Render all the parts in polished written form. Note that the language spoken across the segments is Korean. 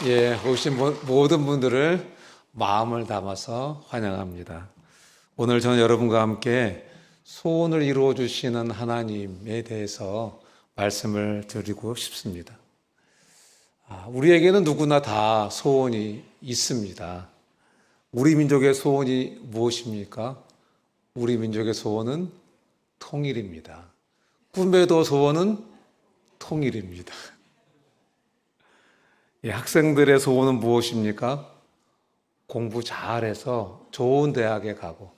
예, 오신 모든 분들을 마음을 담아서 환영합니다. 오늘 저는 여러분과 함께 소원을 이루어 주시는 하나님에 대해서 말씀을 드리고 싶습니다. 우리에게는 누구나 다 소원이 있습니다. 우리 민족의 소원이 무엇입니까? 우리 민족의 소원은 통일입니다. 꿈에도 소원은 통일입니다. 학생들의 소원은 무엇입니까? 공부 잘해서 좋은 대학에 가고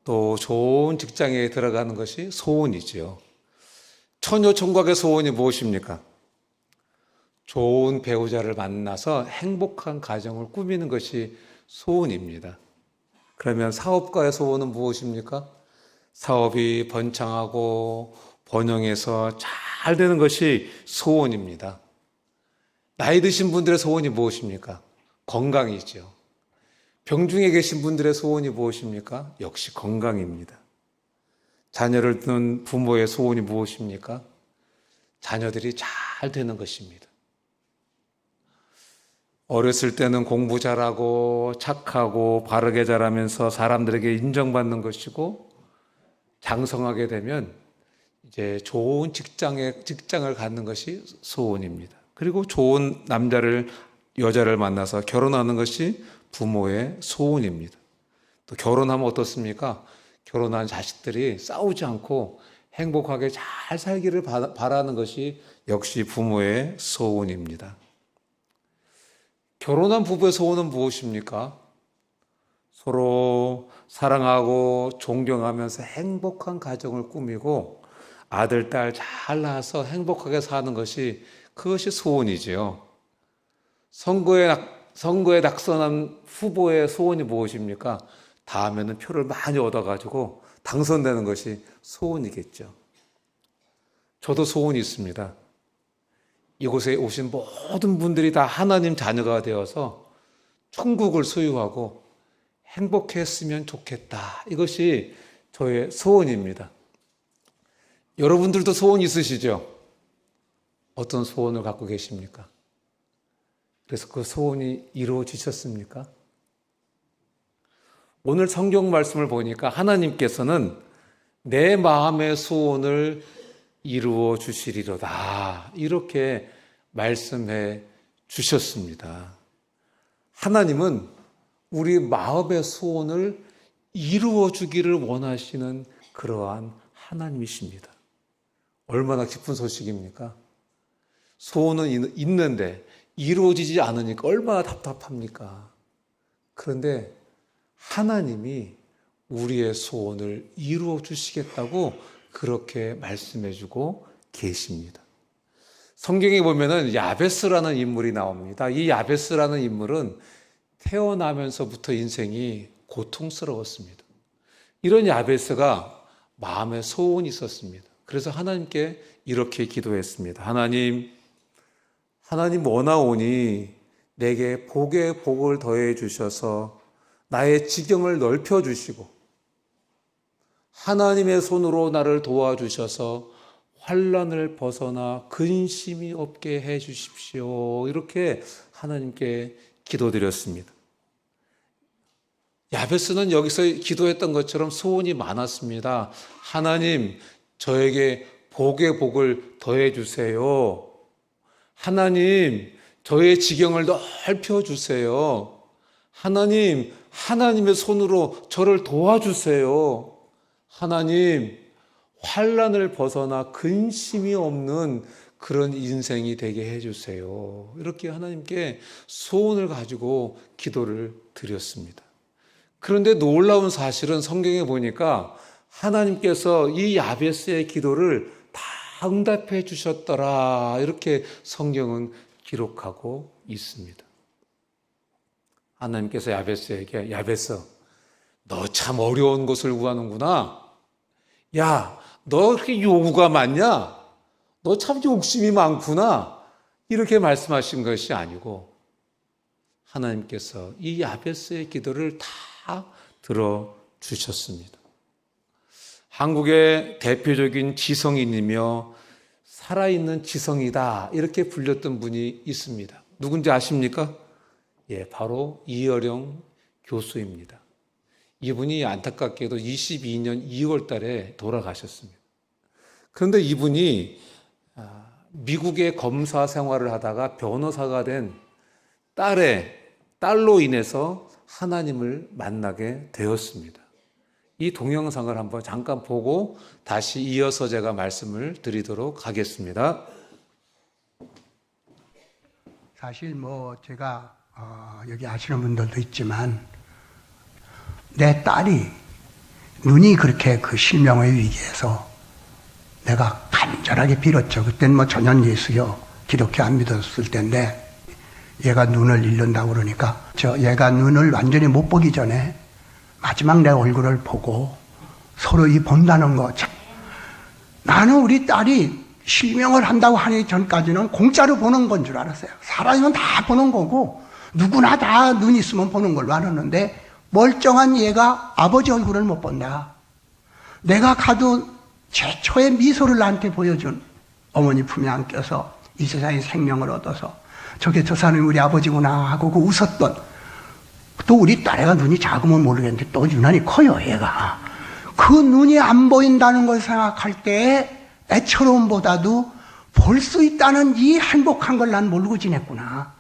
또 좋은 직장에 들어가는 것이 소원이지요. 처녀 총각의 소원이 무엇입니까? 좋은 배우자를 만나서 행복한 가정을 꾸미는 것이 소원입니다. 그러면 사업가의 소원은 무엇입니까? 사업이 번창하고 번영해서 잘 되는 것이 소원입니다. 나이 드신 분들의 소원이 무엇입니까? 건강이죠. 병중에 계신 분들의 소원이 무엇입니까? 역시 건강입니다. 자녀를 둔 부모의 소원이 무엇입니까? 자녀들이 잘 되는 것입니다. 어렸을 때는 공부 잘하고 착하고 바르게 자라면서 사람들에게 인정받는 것이고, 장성하게 되면 이제 좋은 직장을 갖는 것이 소원입니다. 그리고 좋은 여자를 만나서 결혼하는 것이 부모의 소원입니다. 또 결혼하면 어떻습니까? 결혼한 자식들이 싸우지 않고 행복하게 잘 살기를 바라는 것이 역시 부모의 소원입니다. 결혼한 부부의 소원은 무엇입니까? 서로 사랑하고 존경하면서 행복한 가정을 꾸미고 아들, 딸 잘 낳아서 행복하게 사는 것이 그것이 소원이지요. 선거에 낙선한 후보의 소원이 무엇입니까? 다음에는 표를 많이 얻어가지고 당선되는 것이 소원이겠죠. 저도 소원이 있습니다. 이곳에 오신 모든 분들이 다 하나님 자녀가 되어서 천국을 소유하고 행복했으면 좋겠다. 이것이 저의 소원입니다. 여러분들도 소원 있으시죠? 어떤 소원을 갖고 계십니까? 그래서 그 소원이 이루어지셨습니까? 오늘 성경 말씀을 보니까 하나님께서는 내 마음의 소원을 이루어 주시리로다. 이렇게 말씀해 주셨습니다. 하나님은 우리 마음의 소원을 이루어 주기를 원하시는 그러한 하나님이십니다. 얼마나 기쁜 소식입니까? 소원은 있는데 이루어지지 않으니까 얼마나 답답합니까? 그런데 하나님이 우리의 소원을 이루어 주시겠다고 그렇게 말씀해 주고 계십니다. 성경에 보면은 야베스라는 인물이 나옵니다. 이 야베스라는 인물은 태어나면서부터 인생이 고통스러웠습니다. 이런 야베스가 마음에 소원이 있었습니다. 그래서 하나님께 이렇게 기도했습니다. 하나님 원하오니 내게 복에 복을 더해 주셔서 나의 지경을 넓혀 주시고 하나님의 손으로 나를 도와주셔서 환난을 벗어나 근심이 없게 해 주십시오. 이렇게 하나님께 기도드렸습니다. 야베스는 여기서 기도했던 것처럼 소원이 많았습니다. 하나님, 저에게 복의 복을 더해 주세요. 하나님, 저의 지경을 넓혀 주세요. 하나님, 하나님의 손으로 저를 도와주세요. 하나님, 환난을 벗어나 근심이 없는 그런 인생이 되게 해주세요. 이렇게 하나님께 소원을 가지고 기도를 드렸습니다. 그런데 놀라운 사실은 성경에 보니까 하나님께서 이 야베스의 기도를 다 응답해 주셨더라. 이렇게 성경은 기록하고 있습니다. 하나님께서 야베스에게, 야베스, 너 참 어려운 것을 구하는구나. 야, 너 그렇게 요구가 많냐? 너 참 욕심이 많구나. 이렇게 말씀하신 것이 아니고 하나님께서 이 야베스의 기도를 다 들어주셨습니다. 한국의 대표적인 지성인이며 살아있는 지성이다 이렇게 불렸던 분이 있습니다. 누군지 아십니까? 예, 바로 이어령 교수입니다. 이분이 안타깝게도 22년 2월 달에 돌아가셨습니다. 그런데 이분이 미국의 검사 생활을 하다가 변호사가 된 딸로 인해서 하나님을 만나게 되었습니다. 이 동영상을 한번 잠깐 보고 다시 이어서 제가 말씀을 드리도록 하겠습니다. 사실 제가 여기 아시는 분들도 있지만 내 딸이 눈이 그렇게 그 실명의 위기에서 내가 간절하게 빌었죠. 그때는 전혀 예수요 기독교 안 믿었을 때인데 얘가 눈을 잃는다고 그러니까 얘가 눈을 완전히 못 보기 전에 마지막 내 얼굴을 보고 서로 본다는 거. 나는 우리 딸이 실명을 한다고 하기 전까지는 공짜로 보는 건 줄 알았어요. 살아있으면 다 보는 거고 누구나 다 눈 있으면 보는 걸로 알았는데 멀쩡한 얘가 아버지 얼굴을 못 본다. 내가 가도 최초의 미소를 나한테 보여준 어머니 품에 안겨서 이 세상에 생명을 얻어서 저 사람이 우리 아버지구나 하고 웃었던, 또 우리 딸애가 눈이 작으면 모르겠는데 또 유난히 커요 얘가. 그 눈이 안 보인다는 걸 생각할 때 애처로움보다도 볼 수 있다는 이 행복한 걸 난 모르고 지냈구나.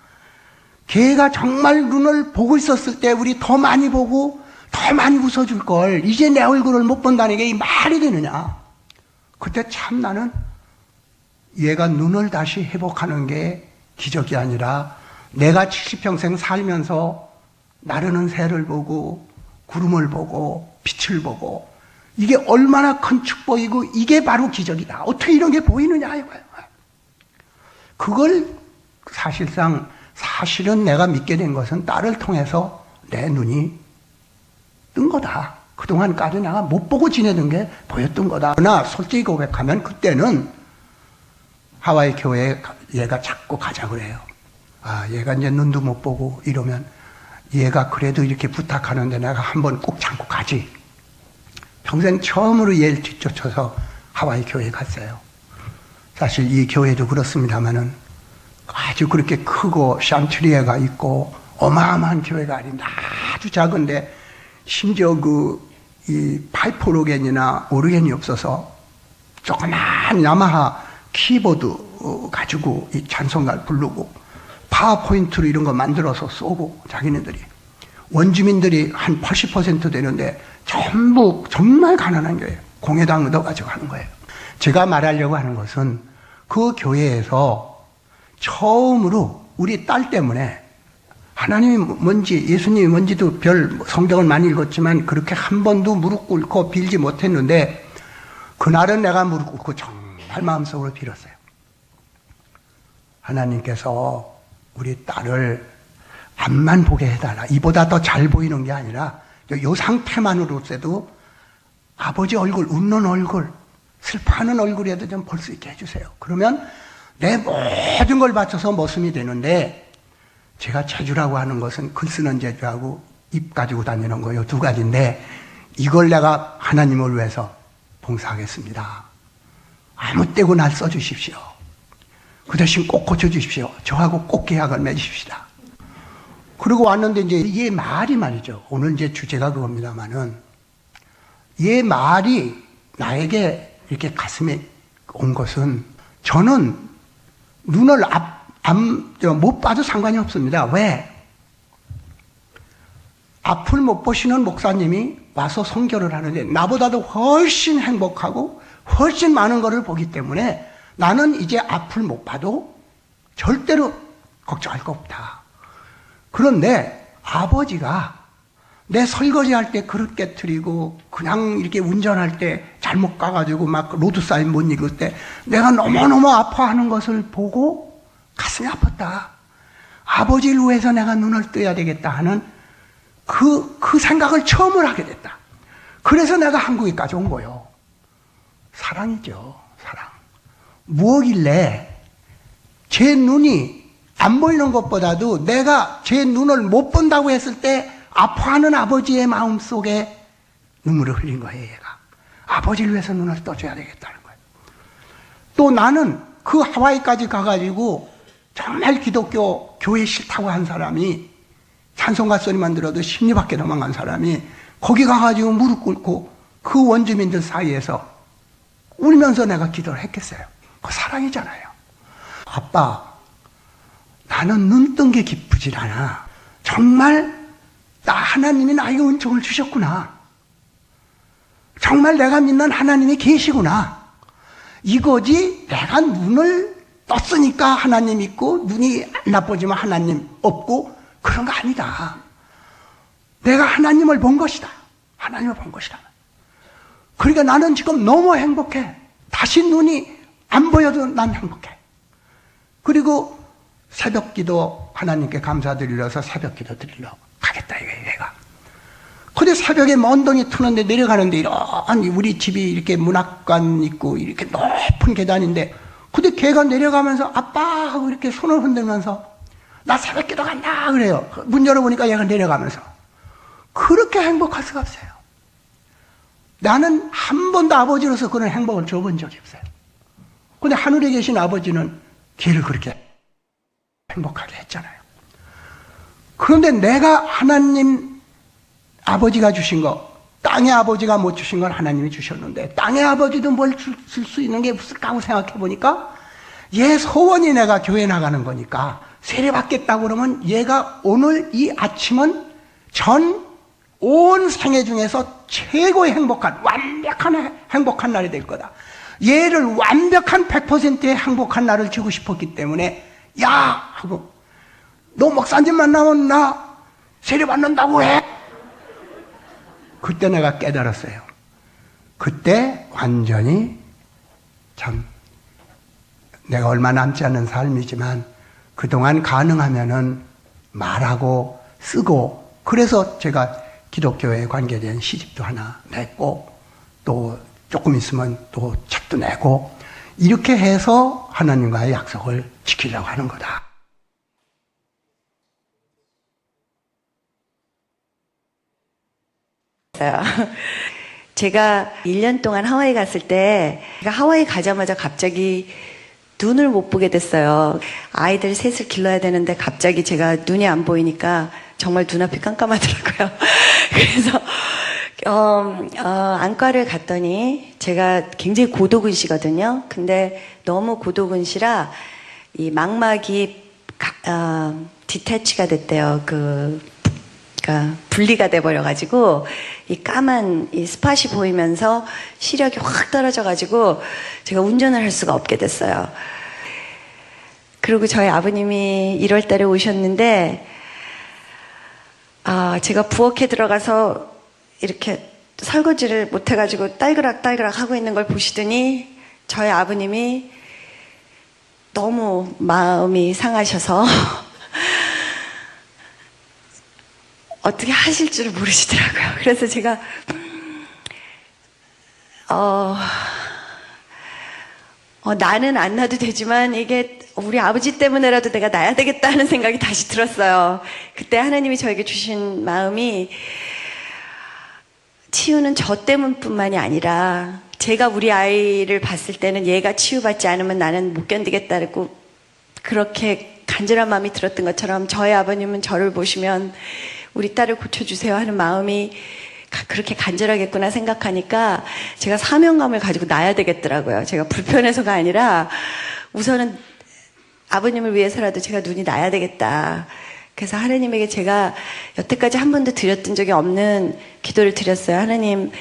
걔가 정말 눈을 보고 있었을 때 우리 더 많이 보고 더 많이 웃어줄 걸, 이제 내 얼굴을 못 본다는 게 이 말이 되느냐. 그때 참 나는 얘가 눈을 다시 회복하는 게 기적이 아니라 내가 70평생 살면서 나르는 새를 보고 구름을 보고 빛을 보고 이게 얼마나 큰 축복이고 이게 바로 기적이다. 어떻게 이런 게 보이느냐 이거예요. 그걸 사실은 내가 믿게 된 것은 딸을 통해서 내 눈이 뜬 거다. 그동안까지 내가 못 보고 지내던 게 보였던 거다. 그러나 솔직히 고백하면 그때는 하와이 교회에 얘가 자꾸 가자 그래요. 얘가 이제 눈도 못 보고 이러면 얘가 그래도 이렇게 부탁하는데 내가 한번 꼭 참고 가지. 평생 처음으로 얘를 뒤쫓아서 하와이 교회에 갔어요. 사실 이 교회도 그렇습니다만은 아주 그렇게 크고 샹트리에가 있고 어마어마한 교회가 아닌데 아주 작은데 심지어 이 파이프 오르겐이나 오르겐이 없어서 조그만 야마하 키보드 가지고 이 찬송가를 부르고 파워포인트로 이런 거 만들어서 쏘고 자기네들이 원주민들이 한 80% 되는데 전부 정말 가난한 교회예요. 공회당 얻어가지고 하는 거예요. 제가 말하려고 하는 것은 그 교회에서 처음으로 우리 딸 때문에 하나님이 뭔지 예수님이 뭔지도 별 성경을 많이 읽었지만 그렇게 한 번도 무릎 꿇고 빌지 못했는데 그날은 내가 무릎 꿇고 정말 마음속으로 빌었어요. 하나님께서 우리 딸을 앞만 보게 해달라. 이보다 더 잘 보이는 게 아니라 이 상태만으로도 아버지 얼굴, 웃는 얼굴, 슬퍼하는 얼굴이라도 좀 볼 수 있게 해주세요. 그러면 내 모든 걸 바쳐서 모습이 되는데 제가 재주라고 하는 것은 글 쓰는 재주하고 입 가지고 다니는 거예요. 두 가지인데 이걸 내가 하나님을 위해서 봉사하겠습니다. 아무 때고 날 써주십시오. 그 대신 꼭 고쳐주십시오. 저하고 꼭 계약을 맺으십시다. 그리고 왔는데 이제 얘 말이 말이죠. 오늘 이제 주제가 그겁니다만은 얘 말이 나에게 이렇게 가슴에 온 것은 저는 눈을 못 봐도 상관이 없습니다. 왜? 앞을 못 보시는 목사님이 와서 선교를 하는데 나보다도 훨씬 행복하고 훨씬 많은 것을 보기 때문에 나는 이제 앞을 못 봐도 절대로 걱정할 거 없다. 그런데 아버지가 내 설거지할 때 그릇 깨트리고 그냥 이렇게 운전할 때 잘못 가가지고 막 로드사인 못 읽을 때 내가 너무너무 아파하는 것을 보고 가슴이 아팠다. 아버지를 위해서 내가 눈을 떠야 되겠다 하는 그 생각을 처음으로 하게 됐다. 그래서 내가 한국에까지 온 거예요. 사랑이죠. 사랑. 무엇길래 제 눈이 안 보이는 것보다도 내가 제 눈을 못 본다고 했을 때 아파하는 아버지의 마음 속에 눈물을 흘린 거예요, 얘가. 아버지를 위해서 눈을 떠줘야 되겠다는 거예요. 또 나는 그 하와이까지 가가지고 정말 기독교 교회 싫다고 한 사람이 찬송가 소리만 들어도 심리밖에 도망간 사람이 거기 가가지고 무릎 꿇고 그 원주민들 사이에서 울면서 내가 기도를 했겠어요. 그 사랑이잖아요. 아빠, 나는 눈 뜬 게 기쁘질 않아. 정말 하나님이 나에게 은총을 주셨구나. 정말 내가 믿는 하나님이 계시구나. 이거지 내가 눈을 떴으니까 하나님 있고 눈이 나쁘지만 하나님 없고 그런 거 아니다. 내가 하나님을 본 것이다. 하나님을 본 것이다. 그러니까 나는 지금 너무 행복해. 다시 눈이 안 보여도 난 행복해. 그리고 새벽 기도 하나님께 감사드리려서 새벽 기도 드리러 가겠다 이거예요, 내가. 근데 새벽에 먼동이 트는데 내려가는데 이런 우리 집이 이렇게 문학관 있고 이렇게 높은 계단인데 근데 걔가 내려가면서 아빠 하고 이렇게 손을 흔들면서 나 새벽 기도 간다 그래요. 문 열어보니까 얘가 내려가면서. 그렇게 행복할 수가 없어요. 나는 한 번도 아버지로서 그런 행복을 줘본 적이 없어요. 근데 하늘에 계신 아버지는 걔를 그렇게 행복하게 했잖아요. 그런데 내가 하나님 아버지가 주신 거, 땅의 아버지가 못 주신 건 하나님이 주셨는데 땅의 아버지도 뭘 줄 수 있는 게 없을까 하고 생각해 보니까 얘 소원이 내가 교회 나가는 거니까 세례 받겠다고 그러면 얘가 오늘 이 아침은 전 온 생애 중에서 최고의 행복한 완벽한 행복한 날이 될 거다. 얘를 완벽한 100%의 행복한 날을 주고 싶었기 때문에 야 하고 너 목사님 만나면 나 세례 받는다고 해. 그때 내가 깨달았어요. 그때 완전히 참 내가 얼마 남지 않은 삶이지만 그동안 가능하면은 말하고 쓰고 그래서 제가 기독교에 관계된 시집도 하나 냈고 또 조금 있으면 또 책도 내고 이렇게 해서 하나님과의 약속을 지키려고 하는 거다. 제가 1년 동안 하와이 갔을 때 하와이 가자마자 갑자기 눈을 못 보게 됐어요. 아이들 셋을 길러야 되는데 갑자기 제가 눈이 안 보이니까 정말 눈앞이 깜깜하더라고요. 그래서 안과를 갔더니 제가 굉장히 고도근시거든요. 근데 너무 고도근시라 이 망막이 디태치가 됐대요. 그러니까 분리가 돼버려가지고 이 까만 이 스팟이 보이면서 시력이 확 떨어져가지고 제가 운전을 할 수가 없게 됐어요. 그리고 저희 아버님이 1월 달에 오셨는데 제가 부엌에 들어가서 이렇게 설거지를 못해가지고 딸그락 하고 있는 걸 보시더니 저희 아버님이 너무 마음이 상하셔서 어떻게 하실 줄을 모르시더라고요. 그래서 제가 나는 안 나도 되지만 이게 우리 아버지 때문에라도 내가 나야 되겠다 하는 생각이 다시 들었어요. 그때 하나님이 저에게 주신 마음이 치유는 저 때문뿐만이 아니라 제가 우리 아이를 봤을 때는 얘가 치유받지 않으면 나는 못 견디겠다고 그렇게 간절한 마음이 들었던 것처럼 저희 아버님은 저를 보시면 우리 딸을 고쳐주세요 하는 마음이 그렇게 간절하겠구나 생각하니까 제가 사명감을 가지고 나야 되겠더라고요. 제가 불편해서가 아니라 우선은 아버님을 위해서라도 제가 눈이 나야 되겠다. 그래서 하나님에게 제가 여태까지 한 번도 드렸던 적이 없는 기도를 드렸어요. 하나님,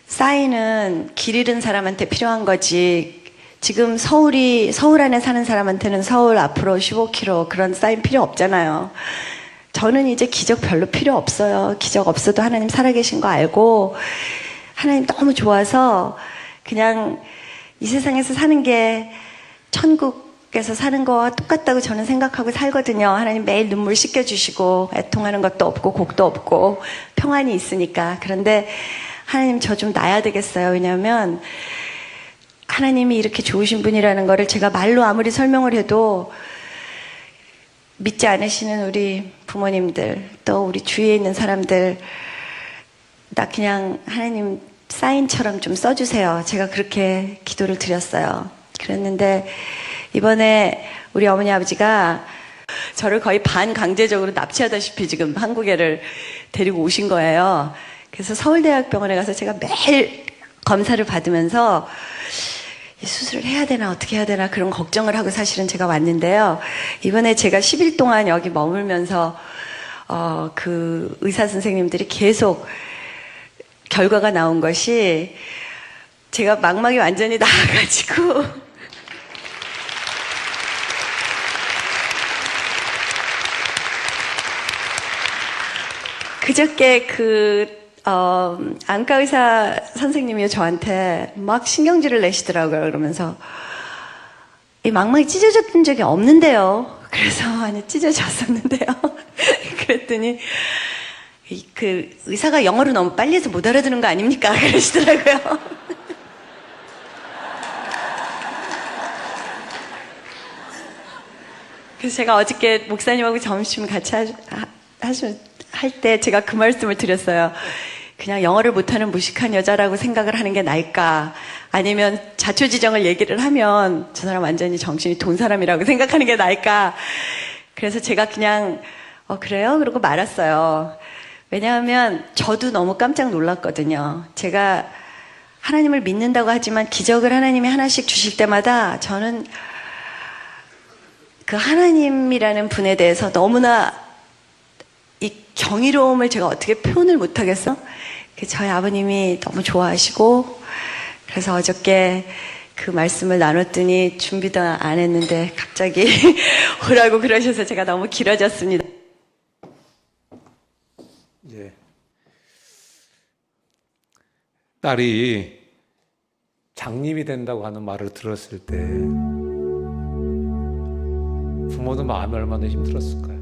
사인은 길 잃은 사람한테 필요한 거지. 지금 서울 안에 사는 사람한테는 서울 앞으로 15km 그런 사인 필요 없잖아요. 저는 이제 기적 별로 필요 없어요. 기적 없어도 하나님 살아계신 거 알고 하나님 너무 좋아서 그냥 이 세상에서 사는 게 천국에서 사는 거와 똑같다고 저는 생각하고 살거든요. 하나님 매일 눈물 씻겨주시고 애통하는 것도 없고 곡도 없고 평안이 있으니까. 그런데 하나님 저 좀 놔야 되겠어요. 왜냐하면 하나님이 이렇게 좋으신 분이라는 거를 제가 말로 아무리 설명을 해도 믿지 않으시는 우리 부모님들 또 우리 주위에 있는 사람들 나 그냥 하나님 사인처럼 좀 써주세요. 제가 그렇게 기도를 드렸어요. 그랬는데 이번에 우리 어머니 아버지가 저를 거의 반강제적으로 납치하다시피 지금 한국에를 데리고 오신 거예요. 그래서 서울대학병원에 가서 제가 매일 검사를 받으면서 이 수술을 해야 되나 어떻게 해야 되나 그런 걱정을 하고 사실은 제가 왔는데요. 이번에 제가 10일 동안 여기 머물면서 그 의사 선생님들이 계속 결과가 나온 것이 제가 망막이 완전히 나아가지고 그저께 안과 의사 선생님이 저한테 막 신경질을 내시더라고요. 그러면서 이 망막이 찢어졌던 적이 없는데요. 그래서 아니 찢어졌었는데요. 그랬더니 그 의사가 영어를 너무 빨리 해서 못 알아듣는 거 아닙니까? 그러시더라고요. 그래서 제가 어저께 목사님하고 점심 같이 할 때 제가 그 말씀을 드렸어요. 그냥 영어를 못하는 무식한 여자라고 생각을 하는 게 나을까? 아니면 자초지정을 얘기를 하면 저 사람 완전히 정신이 돈 사람이라고 생각하는 게 나을까? 그래서 제가 그냥 그래요? 그러고 말았어요. 왜냐하면 저도 너무 깜짝 놀랐거든요. 제가 하나님을 믿는다고 하지만 기적을 하나님이 하나씩 주실 때마다 저는 그 하나님이라는 분에 대해서 너무나 이 경이로움을 제가 어떻게 표현을 못하겠어? 저희 아버님이 너무 좋아하시고 그래서 어저께 그 말씀을 나눴더니 준비도 안 했는데 갑자기 오라고 그러셔서 제가 너무 길어졌습니다. 예. 딸이 장님이 된다고 하는 말을 들었을 때 부모는 마음이 얼마나 힘들었을까요?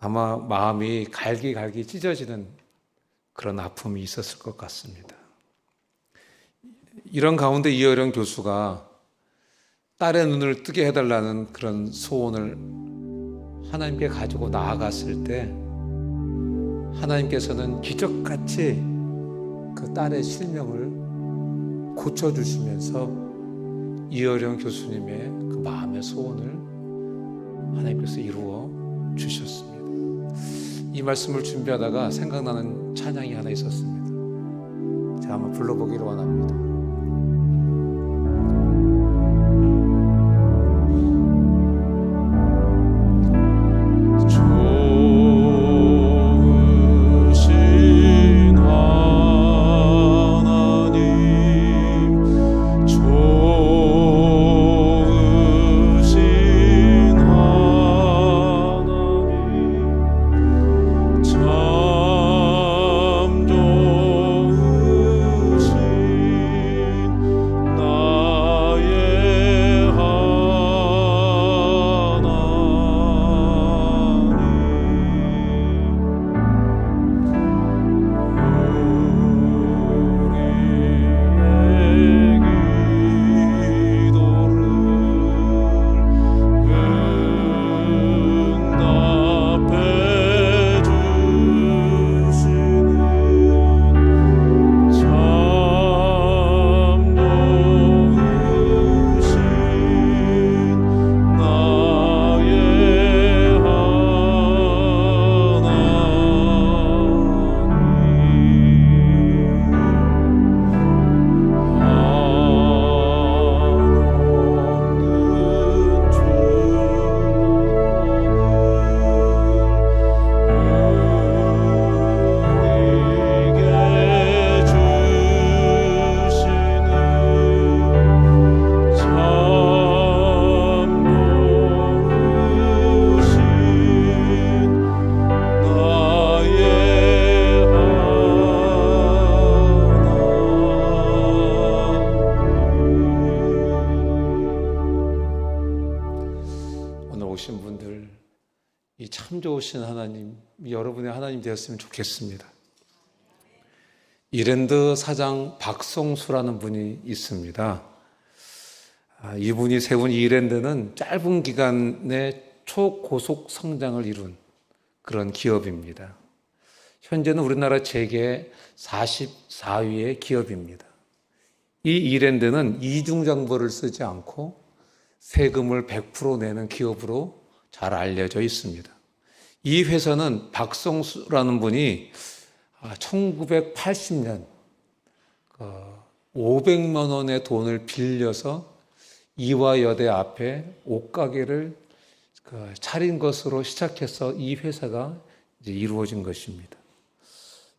아마 마음이 갈기갈기 찢어지는 그런 아픔이 있었을 것 같습니다. 이런 가운데 이어령 교수가 딸의 눈을 뜨게 해달라는 그런 소원을 하나님께 가지고 나아갔을 때 하나님께서는 기적같이 그 딸의 실명을 고쳐주시면서 이어령 교수님의 그 마음의 소원을 하나님께서 이루어 주셨습니다. 이 말씀을 준비하다가 생각나는 찬양이 하나 있었습니다. 제가 한번 불러보기를 원합니다. 오신 분들, 이 참 좋으신 하나님, 여러분의 하나님 되었으면 좋겠습니다. 이랜드 사장 박성수라는 분이 있습니다. 이분이 세운 이랜드는 짧은 기간에 초고속 성장을 이룬 그런 기업입니다. 현재는 우리나라 재계 44위의 기업입니다. 이 이랜드는 이중장보를 쓰지 않고 세금을 100% 내는 기업으로 잘 알려져 있습니다. 이 회사는 박성수라는 분이 1980년 500만 원의 돈을 빌려서 이화여대 앞에 옷가게를 차린 것으로 시작해서 이 회사가 이제 이루어진 것입니다.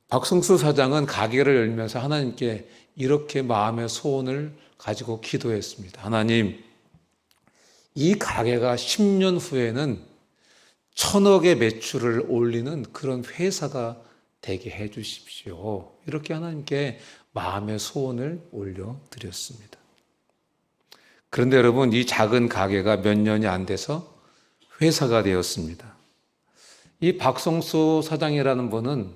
박성수 사장은 가게를 열면서 하나님께 이렇게 마음의 소원을 가지고 기도했습니다. 하나님, 이 가게가 10년 후에는 1,000억의 매출을 올리는 그런 회사가 되게 해 주십시오. 이렇게 하나님께 마음의 소원을 올려드렸습니다. 그런데 여러분, 이 작은 가게가 몇 년이 안 돼서 회사가 되었습니다. 이 박성수 사장이라는 분은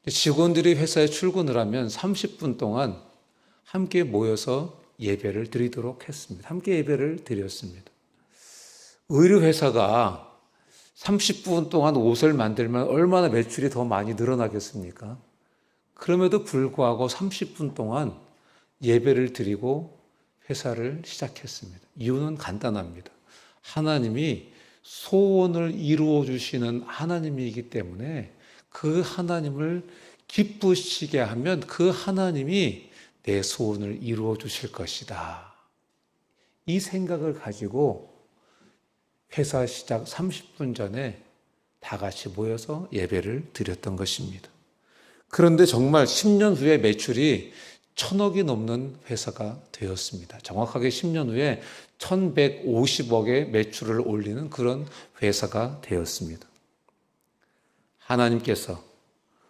직원들이 회사에 출근을 하면 30분 동안 함께 모여서 예배를 드리도록 했습니다. 함께 예배를 드렸습니다. 의류회사가 30분 동안 옷을 만들면 얼마나 매출이 더 많이 늘어나겠습니까? 그럼에도 불구하고 30분 동안 예배를 드리고 회사를 시작했습니다. 이유는 간단합니다. 하나님이 소원을 이루어 주시는 하나님이기 때문에 그 하나님을 기쁘시게 하면 그 하나님이 내 소원을 이루어 주실 것이다. 이 생각을 가지고 회사 시작 30분 전에 다 같이 모여서 예배를 드렸던 것입니다. 그런데 정말 10년 후에 매출이 1,000억이 넘는 회사가 되었습니다. 정확하게 10년 후에 1,150억의 매출을 올리는 그런 회사가 되었습니다. 하나님께서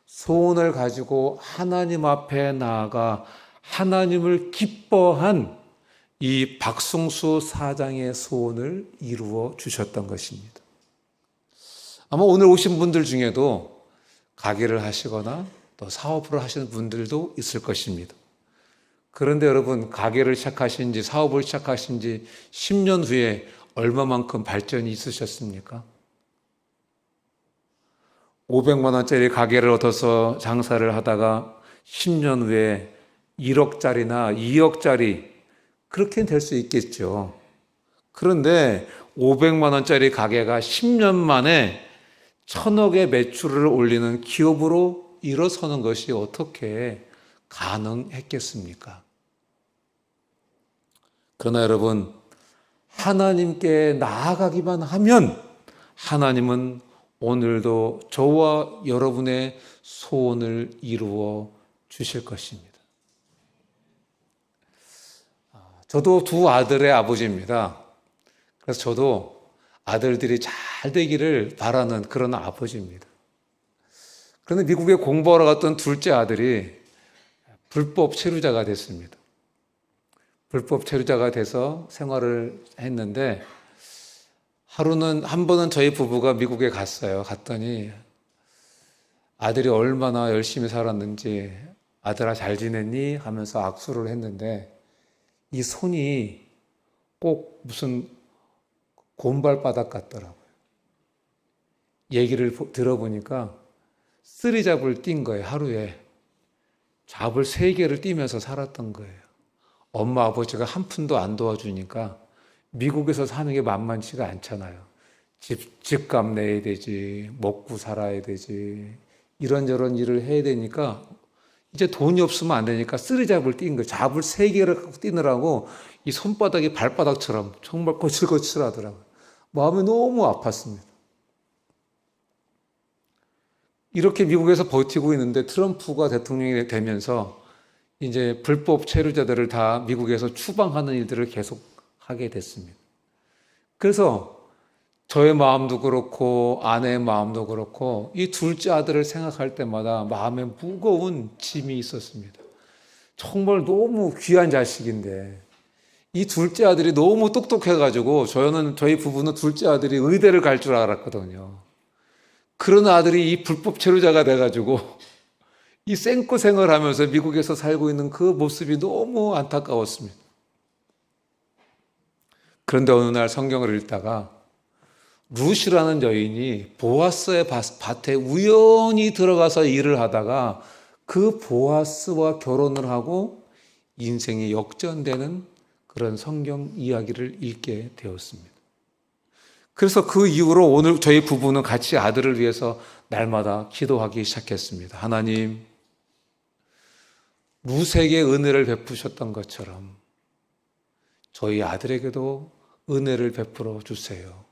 소원을 가지고 하나님 앞에 나아가 하나님을 기뻐한 이 박성수 사장의 소원을 이루어 주셨던 것입니다. 아마 오늘 오신 분들 중에도 가게를 하시거나 또 사업을 하시는 분들도 있을 것입니다. 그런데 여러분, 가게를 시작하신 지, 사업을 시작하신 지 10년 후에 얼마만큼 발전이 있으셨습니까? 500만 원짜리 가게를 얻어서 장사를 하다가 10년 후에 1억짜리나 2억짜리 그렇게 될 수 있겠죠. 그런데 500만 원짜리 가게가 10년 만에 1,000억의 매출을 올리는 기업으로 일어서는 것이 어떻게 가능했겠습니까? 그러나 여러분, 하나님께 나아가기만 하면 하나님은 오늘도 저와 여러분의 소원을 이루어 주실 것입니다. 저도 두 아들의 아버지입니다. 그래서 저도 아들들이 잘 되기를 바라는 그런 아버지입니다. 그런데 미국에 공부하러 갔던 둘째 아들이 불법 체류자가 됐습니다. 불법 체류자가 돼서 생활을 했는데 한 번은 저희 부부가 미국에 갔어요. 갔더니 아들이 얼마나 열심히 살았는지 아들아 잘 지냈니? 하면서 악수를 했는데 이 손이 꼭 무슨 곰발바닥 같더라고요. 얘기를 들어보니까 쓰리잡을 뛴 거예요. 하루에 잡을 3개를 뛰면서 살았던 거예요. 엄마 아버지가 한 푼도 안 도와주니까 미국에서 사는 게 만만치가 않잖아요. 집값 내야 되지, 먹고 살아야 되지, 이런저런 일을 해야 되니까 이제 돈이 없으면 안 되니까 쓰리잡을 뛴 거예요. 잡을 3개를 갖고 뛰느라고 이 손바닥이 발바닥처럼 정말 거칠거칠하더라고요. 마음이 너무 아팠습니다. 이렇게 미국에서 버티고 있는데 트럼프가 대통령이 되면서 이제 불법 체류자들을 다 미국에서 추방하는 일들을 계속 하게 됐습니다. 그래서 저의 마음도 그렇고 아내의 마음도 그렇고 이 둘째 아들을 생각할 때마다 마음에 무거운 짐이 있었습니다. 정말 너무 귀한 자식인데 이 둘째 아들이 너무 똑똑해가지고 저희 부부는 둘째 아들이 의대를 갈 줄 알았거든요. 그런 아들이 이 불법 체류자가 돼가지고 이 생고생을 하면서 미국에서 살고 있는 그 모습이 너무 안타까웠습니다. 그런데 어느 날 성경을 읽다가 룻이라는 여인이 보아스의 밭에 우연히 들어가서 일을 하다가 그 보아스와 결혼을 하고 인생이 역전되는 그 그런 성경 이야기를 읽게 되었습니다. 그래서 그 이후로 오늘 저희 부부는 같이 아들을 위해서 날마다 기도하기 시작했습니다. 하나님, 룻에게 은혜를 베푸셨던 것처럼 저희 아들에게도 은혜를 베풀어 주세요.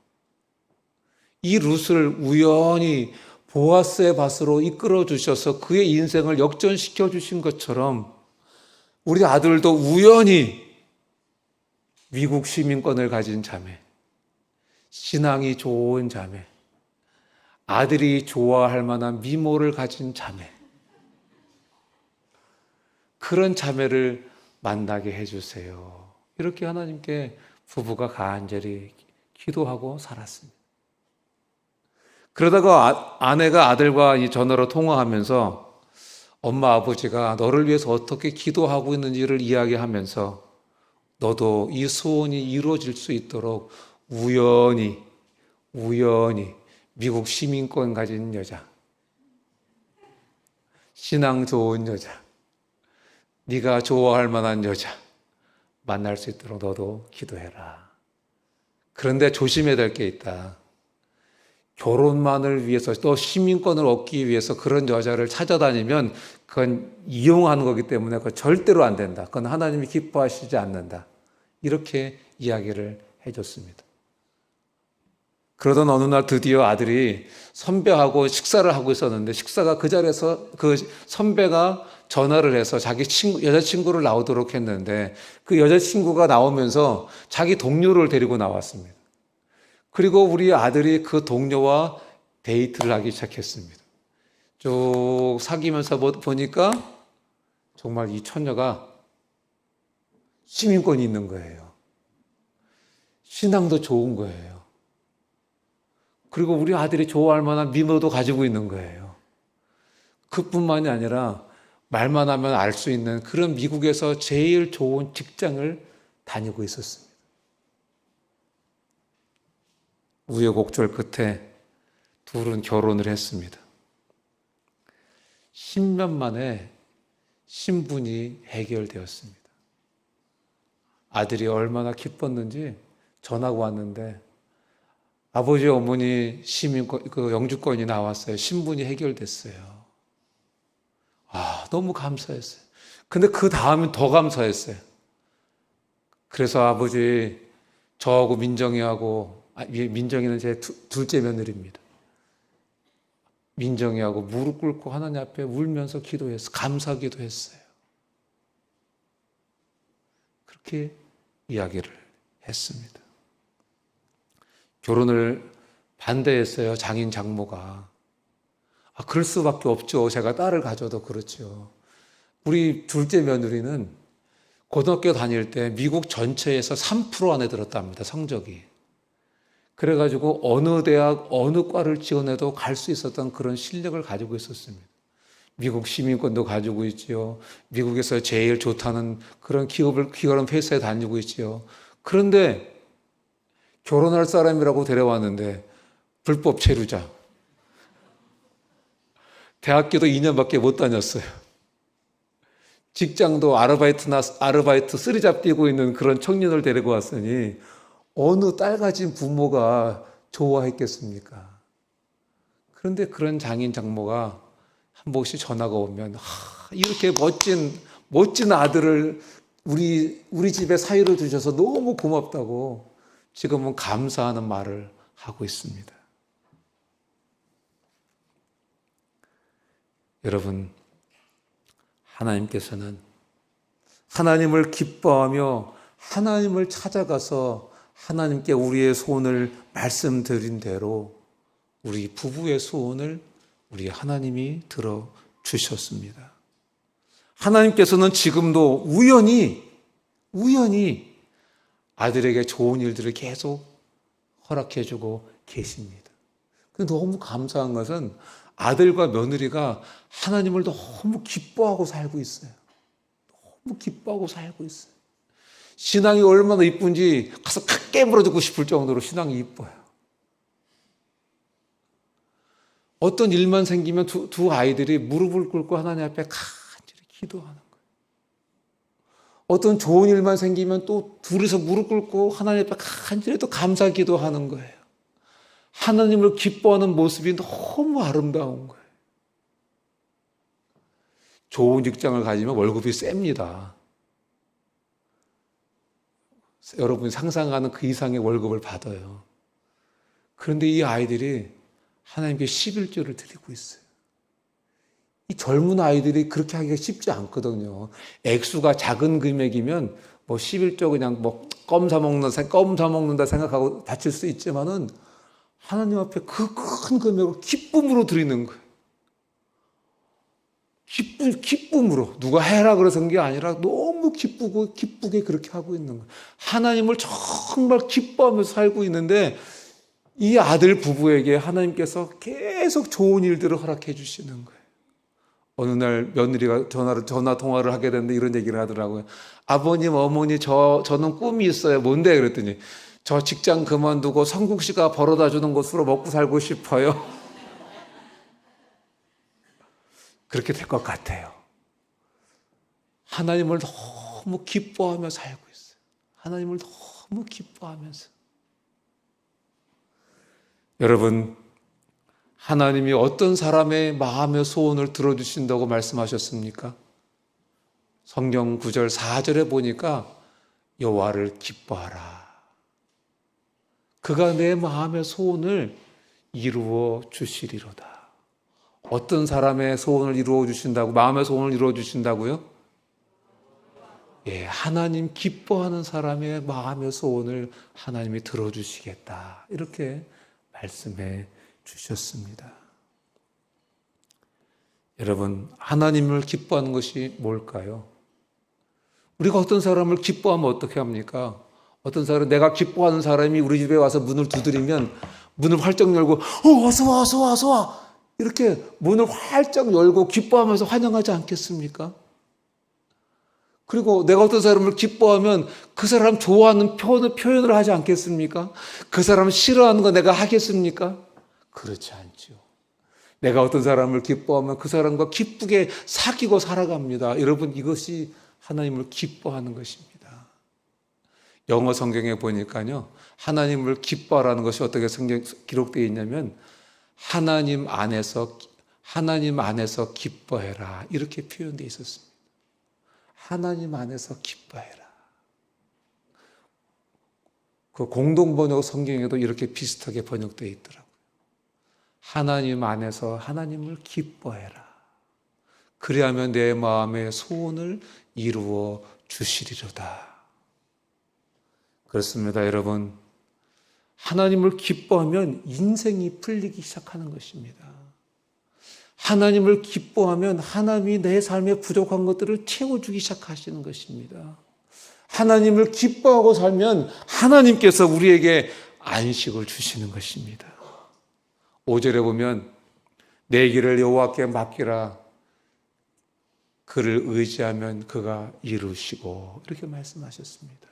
이 룻을 우연히 보아스의 밭으로 이끌어 주셔서 그의 인생을 역전시켜 주신 것처럼 우리 아들도 우연히 미국 시민권을 가진 자매, 신앙이 좋은 자매, 아들이 좋아할 만한 미모를 가진 자매, 그런 자매를 만나게 해주세요. 이렇게 하나님께 부부가 간절히 기도하고 살았습니다. 그러다가 아내가 아들과 이 전화로 통화하면서 엄마 아버지가 너를 위해서 어떻게 기도하고 있는지를 이야기하면서 너도 이 소원이 이루어질 수 있도록 우연히 미국 시민권 가진 여자, 신앙 좋은 여자, 네가 좋아할 만한 여자 만날 수 있도록 너도 기도해라. 그런데 조심해야 될 게 있다. 결혼만을 위해서 또 시민권을 얻기 위해서 그런 여자를 찾아다니면 그건 이용하는 거기 때문에 그건 절대로 안 된다. 그건 하나님이 기뻐하시지 않는다. 이렇게 이야기를 해줬습니다. 그러던 어느 날 드디어 아들이 선배하고 식사를 하고 있었는데 식사가 그 자리에서 그 선배가 전화를 해서 자기 여자친구를 나오도록 했는데 그 여자친구가 나오면서 자기 동료를 데리고 나왔습니다. 그리고 우리 아들이 그 동료와 데이트를 하기 시작했습니다. 쭉 사귀면서 보니까 정말 이 처녀가 시민권이 있는 거예요. 신앙도 좋은 거예요. 그리고 우리 아들이 좋아할 만한 미모도 가지고 있는 거예요. 그뿐만이 아니라 말만 하면 알 수 있는 그런 미국에서 제일 좋은 직장을 다니고 있었습니다. 우여곡절 끝에 둘은 결혼을 했습니다. 10년 만에 신분이 해결되었습니다. 아들이 얼마나 기뻤는지 전화가 왔는데 아버지 어머니 시민권, 그 영주권이 나왔어요. 신분이 해결됐어요. 너무 감사했어요. 근데 그 다음은 더 감사했어요. 그래서 아버지, 저하고 민정이는 제 둘째 며느리입니다. 민정이하고 무릎 꿇고 하나님 앞에 울면서 기도했어요. 감사 기도했어요. 그렇게 이야기를 했습니다. 결혼을 반대했어요. 장인 장모가. 그럴 수밖에 없죠. 제가 딸을 가져도 그렇죠. 우리 둘째 며느리는 고등학교 다닐 때 미국 전체에서 3% 안에 들었답니다. 성적이. 그래가지고 어느 대학, 어느 과를 지원해도 갈 수 있었던 그런 실력을 가지고 있었습니다. 미국 시민권도 가지고 있지요. 미국에서 제일 좋다는 그런 기업 회사에 다니고 있지요. 그런데 결혼할 사람이라고 데려왔는데 불법 체류자. 대학교도 2년밖에 못 다녔어요. 직장도 아르바이트 쓰리잡 뛰고 있는 그런 청년을 데리고 왔으니 어느 딸 가진 부모가 좋아했겠습니까? 그런데 그런 장인 장모가 한 번씩 전화가 오면 이렇게 멋진 아들을 우리 집에 사유로 주셔서 너무 고맙다고 지금은 감사하는 말을 하고 있습니다. 여러분, 하나님께서는 하나님을 기뻐하며 하나님을 찾아가서 하나님께 우리의 소원을 말씀드린 대로 우리 부부의 소원을 우리 하나님이 들어주셨습니다. 하나님께서는 지금도 우연히 아들에게 좋은 일들을 계속 허락해주고 계십니다. 근데 너무 감사한 것은 아들과 며느리가 하나님을 너무 기뻐하고 살고 있어요. 너무 기뻐하고 살고 있어요. 신앙이 얼마나 이쁜지 가서 칵 깨물어주고 싶을 정도로 신앙이 이뻐요. 어떤 일만 생기면 두 아이들이 무릎을 꿇고 하나님 앞에 간절히 기도하는 거예요. 어떤 좋은 일만 생기면 또 둘이서 무릎 꿇고 하나님 앞에 간절히 또 감사 기도하는 거예요. 하나님을 기뻐하는 모습이 너무 아름다운 거예요. 좋은 직장을 가지면 월급이 셉니다. 여러분이 상상하는 그 이상의 월급을 받아요. 그런데 이 아이들이 하나님께 11조를 드리고 있어요. 이 젊은 아이들이 그렇게 하기가 쉽지 않거든요. 액수가 작은 금액이면 뭐 11조 그냥 뭐 껌 사 먹는다 생각하고 바칠 수 있지만은 하나님 앞에 그 큰 금액을 기쁨으로 드리는 거예요. 기쁨으로. 누가 해라 그래서 그런 게 아니라 너무 기쁘게 그렇게 하고 있는 거예요. 하나님을 정말 기뻐하면서 살고 있는데 이 아들 부부에게 하나님께서 계속 좋은 일들을 허락해 주시는 거예요. 어느 날 며느리가 전화 통화를 하게 됐는데 이런 얘기를 하더라고요. 아버님, 어머니, 저는 꿈이 있어요. 뭔데? 그랬더니 저 직장 그만두고 성국 씨가 벌어다 주는 곳으로 먹고 살고 싶어요. 그렇게 될 것 같아요. 하나님을 너무 기뻐하며 살고 있어요. 하나님을 너무 기뻐하면서. 여러분, 하나님이 어떤 사람의 마음의 소원을 들어주신다고 말씀하셨습니까? 성경 9절 4절에 보니까 여호와를 기뻐하라. 그가 내 마음의 소원을 이루어 주시리로다. 어떤 사람의 소원을 이루어 주신다고, 마음의 소원을 이루어 주신다고요? 예, 하나님 기뻐하는 사람의 마음의 소원을 하나님이 들어주시겠다. 이렇게 말씀해 주셨습니다. 여러분, 하나님을 기뻐하는 것이 뭘까요? 우리가 어떤 사람을 기뻐하면 어떻게 합니까? 어떤 사람, 내가 기뻐하는 사람이 우리 집에 와서 문을 두드리면 문을 활짝 열고 어서 와 이렇게 문을 활짝 열고 기뻐하면서 환영하지 않겠습니까? 그리고 내가 어떤 사람을 기뻐하면 그 사람 좋아하는 표현을 하지 않겠습니까? 그 사람 싫어하는 거 내가 하겠습니까? 그렇지 않죠. 내가 어떤 사람을 기뻐하면 그 사람과 기쁘게 사귀고 살아갑니다. 여러분, 이것이 하나님을 기뻐하는 것입니다. 영어 성경에 보니까요, 하나님을 기뻐하라는 것이 어떻게 기록되어 있냐면 하나님 안에서 기뻐해라, 이렇게 표현되어 있었습니다. 하나님 안에서 기뻐해라. 그 공동번역 성경에도 이렇게 비슷하게 번역되어 있더라고요. 하나님 안에서 하나님을 기뻐해라. 그리하면 내 마음의 소원을 이루어 주시리로다. 그렇습니다, 여러분. 하나님을 기뻐하면 인생이 풀리기 시작하는 것입니다. 하나님을 기뻐하면 하나님이 내 삶에 부족한 것들을 채워주기 시작하시는 것입니다. 하나님을 기뻐하고 살면 하나님께서 우리에게 안식을 주시는 것입니다. 5절에 보면 내 길을 여호와께 맡기라. 그를 의지하면 그가 이루시고, 이렇게 말씀하셨습니다.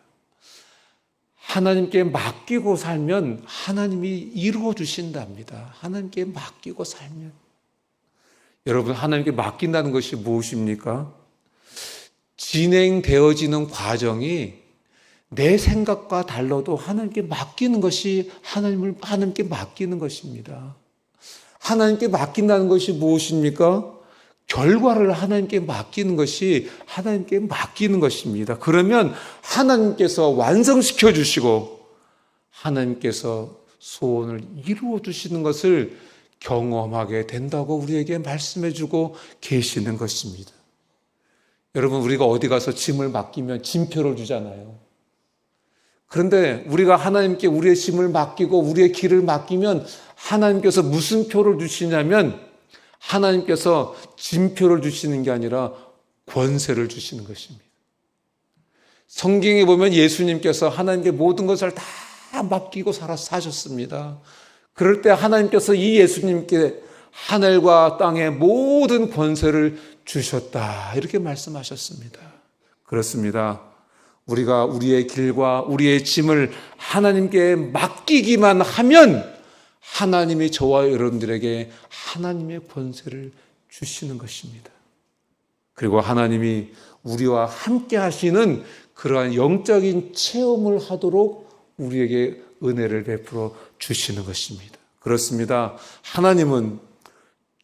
하나님께 맡기고 살면 하나님이 이루어 주신답니다. 하나님께 맡기고 살면. 여러분, 하나님께 맡긴다는 것이 무엇입니까? 진행되어지는 과정이 내 생각과 달라도 하나님께 맡기는 것이 하나님께 맡기는 것입니다. 하나님께 맡긴다는 것이 무엇입니까? 결과를 하나님께 맡기는 것이 하나님께 맡기는 것입니다. 그러면 하나님께서 완성시켜 주시고 하나님께서 소원을 이루어 주시는 것을 경험하게 된다고 우리에게 말씀해 주고 계시는 것입니다. 여러분, 우리가 어디 가서 짐을 맡기면 짐표를 주잖아요. 그런데 우리가 하나님께 우리의 짐을 맡기고 우리의 길을 맡기면 하나님께서 무슨 표를 주시냐면 하나님께서 짐표를 주시는 게 아니라 권세를 주시는 것입니다. 성경에 보면 예수님께서 하나님께 모든 것을 다 맡기고 사셨습니다. 그럴 때 하나님께서 이 예수님께 하늘과 땅의 모든 권세를 주셨다, 이렇게 말씀하셨습니다. 그렇습니다. 우리가 우리의 길과 우리의 짐을 하나님께 맡기기만 하면 하나님이 저와 여러분들에게 하나님의 권세를 주시는 것입니다. 그리고 하나님이 우리와 함께 하시는 그러한 영적인 체험을 하도록 우리에게 은혜를 베풀어 주시는 것입니다. 그렇습니다. 하나님은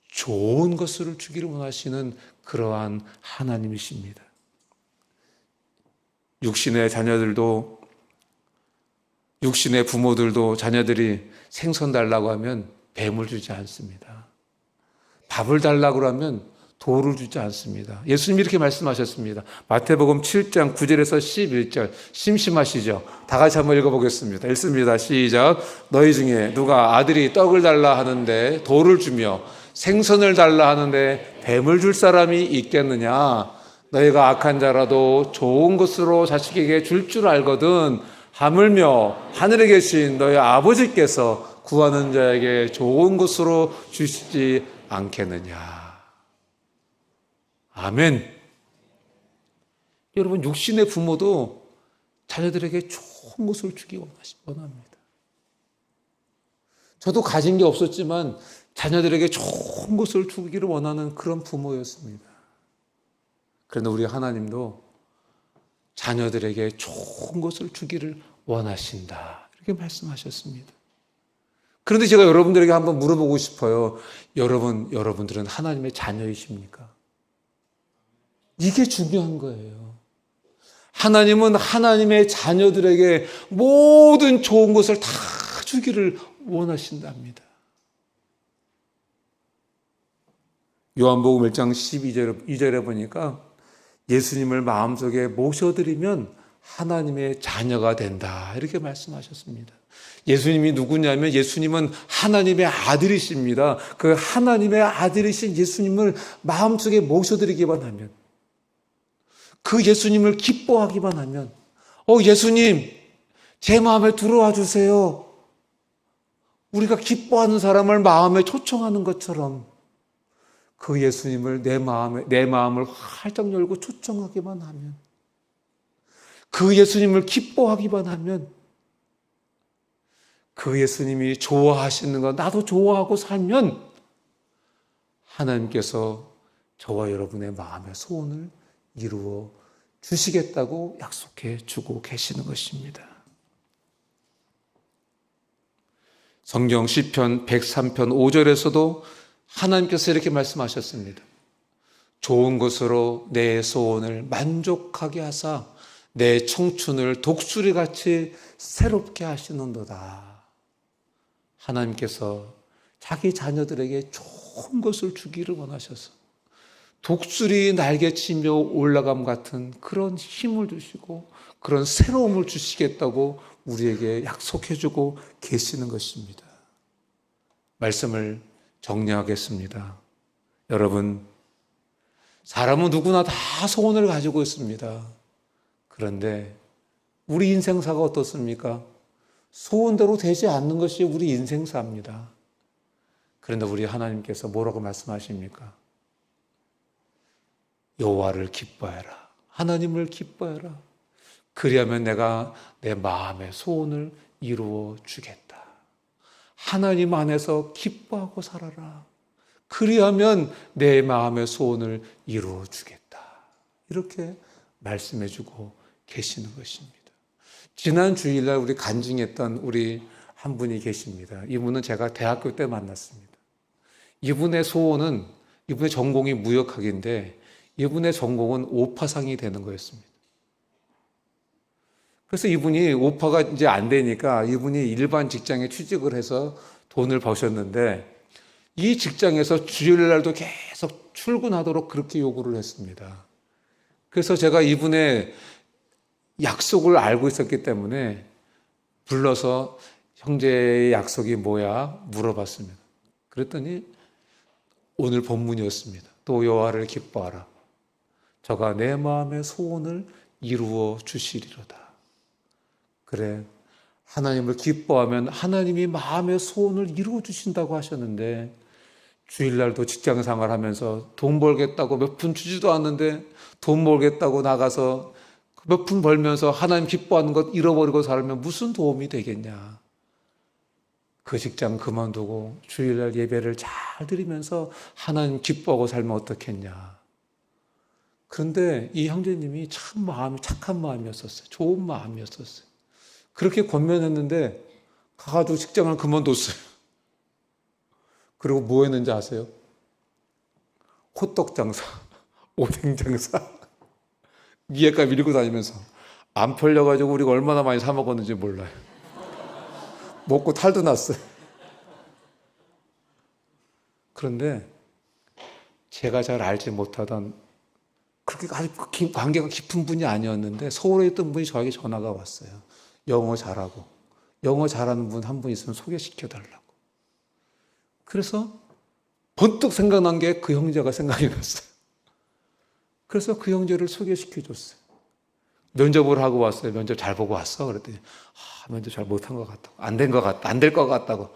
좋은 것을 주기를 원하시는 그러한 하나님이십니다. 육신의 부모들도 자녀들이 생선 달라고 하면 뱀을 주지 않습니다. 밥을 달라고 하면 돌을 주지 않습니다. 예수님이 이렇게 말씀하셨습니다. 마태복음 7장 9절에서 11절. 심심하시죠? 다 같이 한번 읽어보겠습니다. 읽습니다. 시작. 너희 중에 누가 아들이 떡을 달라 하는데 돌을 주며 생선을 달라 하는데 뱀을 줄 사람이 있겠느냐? 너희가 악한 자라도 좋은 것으로 자식에게 줄 줄 알거든 하물며 하늘에 계신 너희 아버지께서 구하는 자에게 좋은 것으로 주시지 않겠느냐? 아멘. 여러분, 육신의 부모도 자녀들에게 좋은 것을 주기 원합니다. 저도 가진 게 없었지만 자녀들에게 좋은 것을 주기를 원하는 그런 부모였습니다. 그런데 우리 하나님도 자녀들에게 좋은 것을 주기를 원하신다, 이렇게 말씀하셨습니다. 그런데 제가 여러분들에게 한번 물어보고 싶어요. 여러분들은 하나님의 자녀이십니까? 이게 중요한 거예요. 하나님은 하나님의 자녀들에게 모든 좋은 것을 다 주기를 원하신답니다. 요한복음 1장 12절에 보니까 예수님을 마음속에 모셔드리면 하나님의 자녀가 된다, 이렇게 말씀하셨습니다. 예수님이 누구냐면 예수님은 하나님의 아들이십니다. 그 하나님의 아들이신 예수님을 마음속에 모셔드리기만 하면, 그 예수님을 기뻐하기만 하면, 예수님 제 마음에 들어와 주세요. 우리가 기뻐하는 사람을 마음에 초청하는 것처럼 그 예수님을 내 마음을 활짝 열고 초청하기만 하면, 그 예수님을 기뻐하기만 하면, 그 예수님이 좋아하시는 거 나도 좋아하고 살면 하나님께서 저와 여러분의 마음의 소원을 이루어 주시겠다고 약속해 주고 계시는 것입니다. 성경 시편 103편 5절에서도 하나님께서 이렇게 말씀하셨습니다. 좋은 것으로 내 소원을 만족하게 하사 내 청춘을 독수리같이 새롭게 하시는도다. 하나님께서 자기 자녀들에게 좋은 것을 주기를 원하셔서 독수리 날개치며 올라감 같은 그런 힘을 주시고 그런 새로움을 주시겠다고 우리에게 약속해주고 계시는 것입니다. 말씀을 정리하겠습니다. 여러분, 사람은 누구나 다 소원을 가지고 있습니다. 그런데 우리 인생사가 어떻습니까? 소원대로 되지 않는 것이 우리 인생사입니다. 그런데 우리 하나님께서 뭐라고 말씀하십니까? 여호와를 기뻐해라. 하나님을 기뻐해라. 그리하면 내가 내 마음의 소원을 이루어 주겠다. 하나님 안에서 기뻐하고 살아라. 그리하면 내 마음의 소원을 이루어 주겠다. 이렇게 말씀해 주고 계시는 것입니다. 지난 주일날 우리 간증했던 우리 한 분이 계십니다. 이분은 제가 대학교 때 만났습니다. 이분의 전공이 무역학인데 이분의 전공은 오파상이 되는 거였습니다. 그래서 이분이 오파가 이제 안 되니까 이분이 일반 직장에 취직을 해서 돈을 버셨는데 이 직장에서 주일날도 계속 출근하도록 그렇게 요구를 했습니다. 그래서 제가 이분의 약속을 알고 있었기 때문에 불러서 형제의 약속이 뭐야? 물어봤습니다. 그랬더니 오늘 본문이었습니다. 또 여호와를 기뻐하라. 저가 내 마음의 소원을 이루어 주시리로다. 그래, 하나님을 기뻐하면 하나님이 마음의 소원을 이루어 주신다고 하셨는데 주일날도 직장 생활하면서 돈 벌겠다고 몇 푼 주지도 않는데 돈 벌겠다고 나가서 몇 푼 벌면서 하나님 기뻐하는 것 잃어버리고 살면 무슨 도움이 되겠냐. 그 직장 그만두고 주일날 예배를 잘 드리면서 하나님 기뻐하고 살면 어떻겠냐. 그런데 이 형제님이 참 마음이 착한 마음이었었어요. 좋은 마음이었었어요. 그렇게 권면했는데 가가지고 직장을 그만뒀어요. 그리고 뭐 했는지 아세요? 호떡 장사, 오뎅 장사, 미애가 밀고 다니면서 안 팔려가지고 우리가 얼마나 많이 사 먹었는지 몰라요. 먹고 탈도 났어요. 그런데 제가 잘 알지 못하던 그렇게 아주 관계가 깊은 분이 아니었는데 서울에 있던 분이 저에게 전화가 왔어요. 영어 잘하고 영어 잘하는 분 한 분 있으면 소개시켜 달라고. 그래서 번뜩 생각난 게 그 형제가 생각이 났어요. 그래서 그 형제를 소개시켜 줬어요. 면접을 하고 왔어요. 면접 잘 보고 왔어? 그랬더니 면접 잘 못한 것 같다고. 안 된 것 같다. 안 될 것 같다고.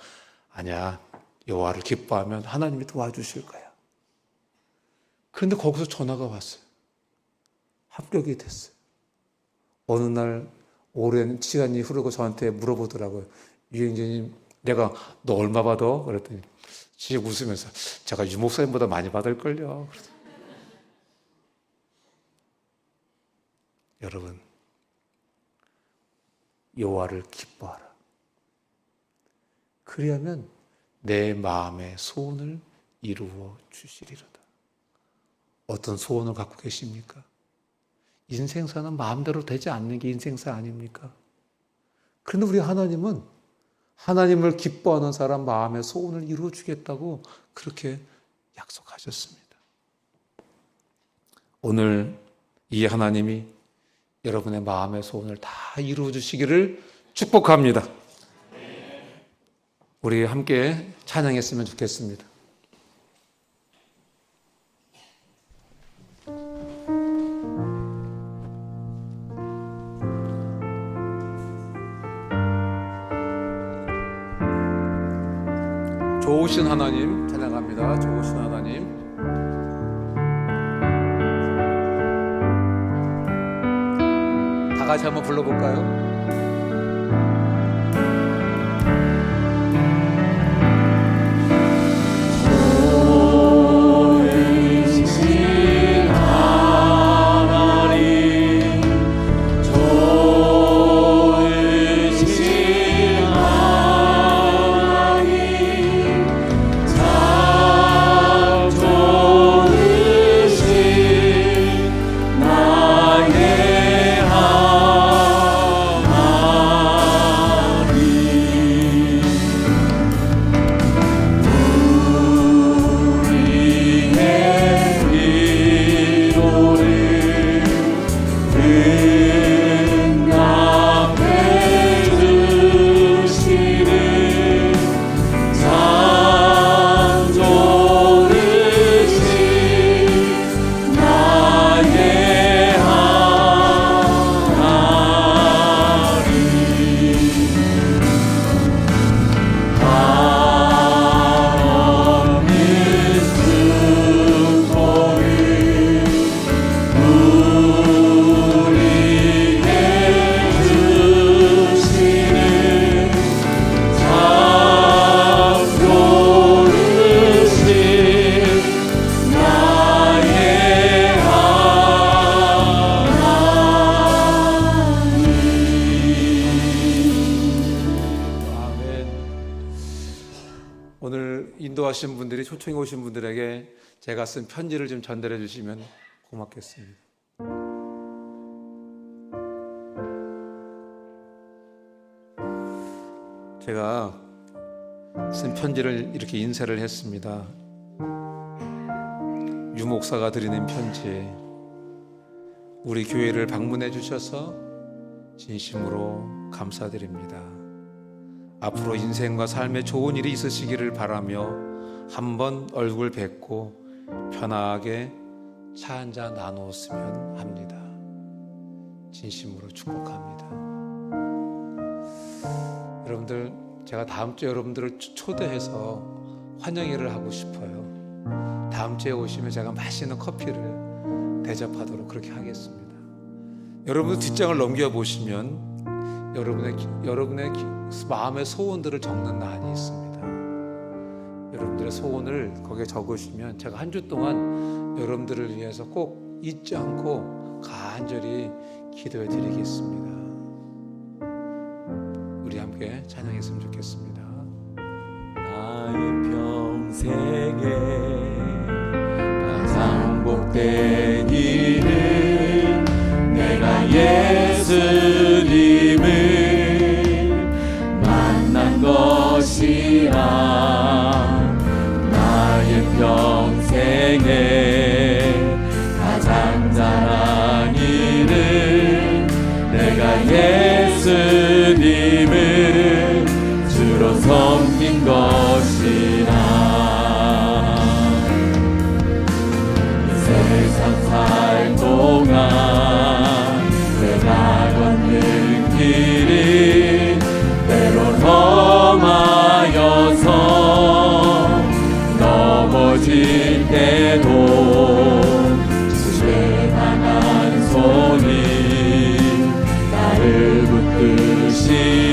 아니야. 여호와를 기뻐하면 하나님이 도와주실 거야. 그런데 거기서 전화가 왔어요. 합격이 됐어요. 어느 날 오랜 시간이 흐르고 저한테 물어보더라고요. 유영재님, 내가 너 얼마 받아? 그랬더니 지 웃으면서 제가 유 목사님보다 많이 받을걸요. 여러분, 여호와를 기뻐하라. 그리하면 내 마음의 소원을 이루어 주시리로다. 어떤 소원을 갖고 계십니까? 인생사는 마음대로 되지 않는 게 인생사 아닙니까? 그런데 우리 하나님은 하나님을 기뻐하는 사람 마음의 소원을 이루어 주겠다고 그렇게 약속하셨습니다. 오늘 이 하나님이 여러분의 마음의 소원을 다 이루어 주시기를 축복합니다. 우리 함께 찬양했으면 좋겠습니다. 좋으신 하나님 찬양합니다. 좋으신 하나님. 다 같이 한번 불러볼까요? 인도하신 분들이 초청해 오신 분들에게 제가 쓴 편지를 좀 전달해 주시면 고맙겠습니다. 제가 쓴 편지를 이렇게 인쇄를 했습니다. 유 목사가 드리는 편지. 우리 교회를 방문해 주셔서 진심으로 감사드립니다. 앞으로 인생과 삶에 좋은 일이 있으시기를 바라며 한번 얼굴 뵙고 편하게 차 한잔 나누었으면 합니다. 진심으로 축복합니다. 여러분들, 제가 다음 주에 여러분들을 초대해서 환영회를 하고 싶어요. 다음 주에 오시면 제가 맛있는 커피를 대접하도록 그렇게 하겠습니다. 여러분들 뒷장을 넘겨보시면 여러분의 마음의 소원들을 적는 란이 있습니다. 여러분들의 소원을 거기에 적으시면 제가 한 주 동안 여러분들을 위해서 꼭 잊지 않고 간절히 기도해 드리겠습니다. 우리 함께 찬양했으면 좋겠습니다. 나의 평생에 가장 복된 일은 내가 예수님을 만난 것이라. 나의 평생에 가장 잘한 일은 내가 예수님을 주로 섬긴 것이라. 이 세상 살 동안 내가 걷는 길이 때론 험하여서 넘어질 때도 주의 강한 손이 나를 붙드시니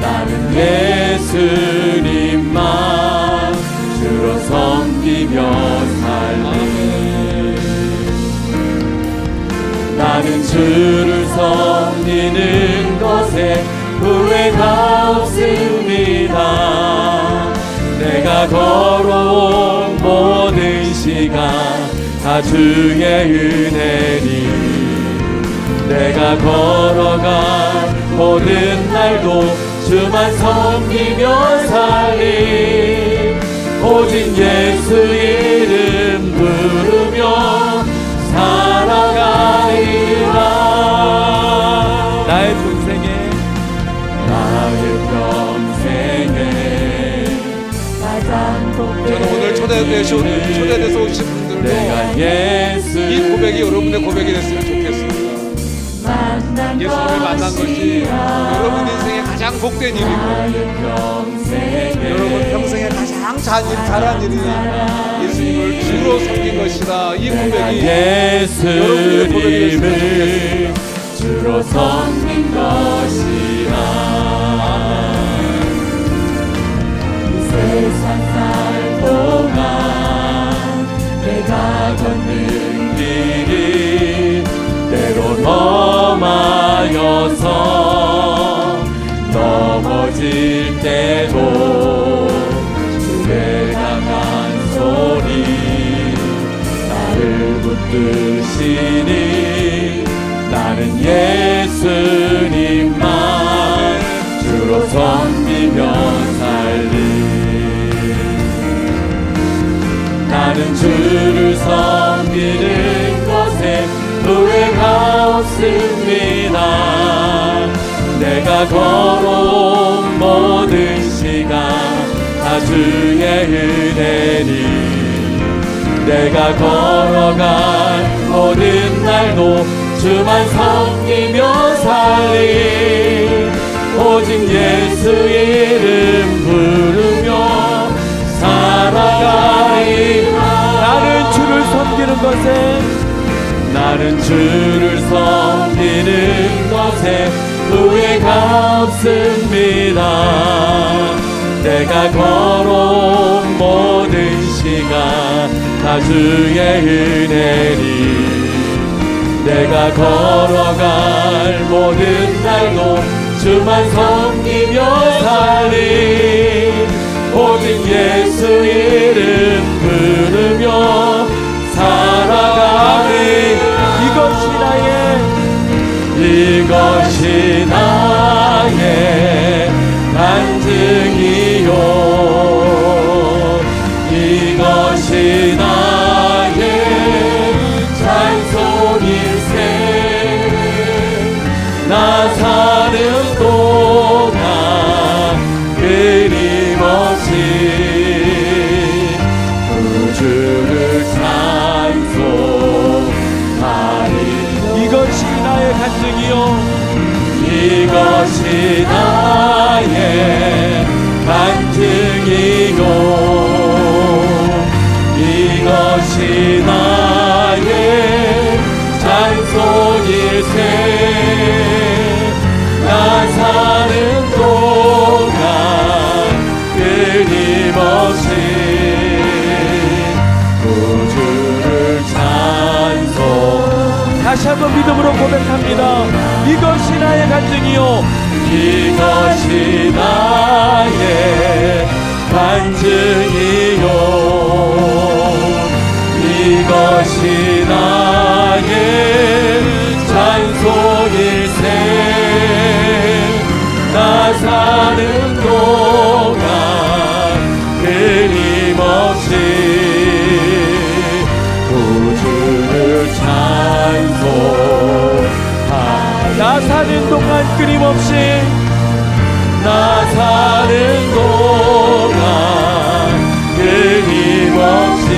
나는 예수님만 주로 섬기며 살리. 나는 주를 섬기는 것에 후회가 없습니다. 내가 걸어온 모든 시간 다 주의 은혜니. 내가 걸어간 모든 날도 주만 섬기며 살리. 오직 예수 이름 부르며 살아가리라. 나의 평생에 가장 복된 저는 오늘 초대돼서 오신 분들도 내가 예수 이 고백이 여러분의 고백이 됐으면 좋겠습니다. 예수를 만난 것이 여러분 인생의 가장 복된 일이고 여러분 평생에 가장 잘한 일이 예수님을 주로 섬긴 것이다. 이 고백이 여러분의 고백이 됐으면 좋겠습니다. 주로 섬긴 것이라. 이 세상 살 동안 내가 걷는 길이 때론 험하여서 넘어질 때도 주의 강한 손이 나를 붙드시니 나는 예수님만 주로 섬기며 살리. 나는 주를 섬기는 것에 후회가 없습니다. 내가 걸어온 모든 시간 다 주의 은혜니. 내가 걸어간 모든 날도 주만 섬기며 살리. 오직 예수 이름 부르며 살아가리라. 나는 주를 섬기는 것에 후회가 없습니다. 내가 걸어온 모든 시간 다 주의 은혜니. 내가 걸어갈 모든 날도 주만 섬기며 살리. 오직 예수 이름 부르며 살아가리. 이것이 나의 간증이요. 이것이 나의 찬송일세. 나 사는 동안 끊임없이 구주를 찬송하리. 이것이 나의 간증이요. 이것이 나의 간증이요. 이것이 나의 찬송일세. 나 사는 동안 끊임없이 구주를 찬송하리. 이것이 나의 간증이요 이것이 나의 간증이요 이것이 나의 찬송일세 나 사는 동안 끊임없이 구주를 찬송하리 나 사는 동안 끊임없이 나 사는 동안 끊임없이